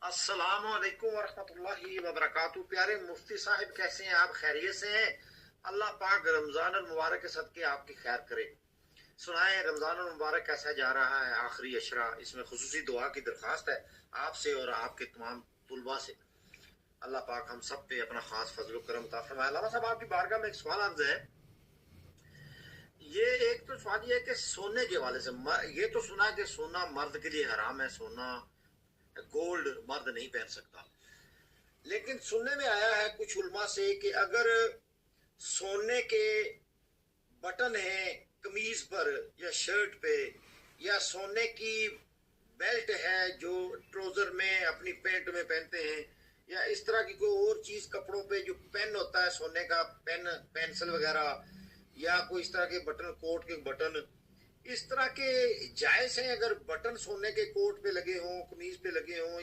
अस्सलाम वालेकुम वरहमतुल्लाहि वबरकातुहू। प्यारे मुफ्ती साहिब, कैसे हैं आप? खैरियत से हैं? अल्लाह पाक रमज़ान अल मुबारक के सदके आपकी खैर करे। सुनाएं रमज़ान अल मुबारक कैसा जा रहा है, आखिरी अशरा। इसमें खुसूसी दुआ की दरख्वास्त है आपसे और आपके तमाम तुलबा से। अल्लाह पाक हम सब पे अपना खास फजल करम अता फरमाए। अल्लाह साहब, आपकी बारगाह में एक सवाल अर्ज है। ये एक तो सवाल ये है कि सोने के हवाले से, ये तो सुना है कि सोना मर्द के लिए हराम है, सोना गोल्ड मर्द नहीं पहन सकता। लेकिन सुनने में आया है कुछ उलमा से कि अगर सोने के बटन हैं कमीज पर या शर्ट पे, या सोने की बेल्ट है जो ट्राउजर में अपनी पैंट में पहनते हैं, या इस तरह की कोई और चीज कपड़ों पे जो पेन होता है सोने का, पेन पेंसिल वगैरह, या कोई इस तरह के बटन, कोट के बटन, इस तरह के जायज हैं अगर बटन सोने के कोट पे लगे हों, कमीज पे लगे हों,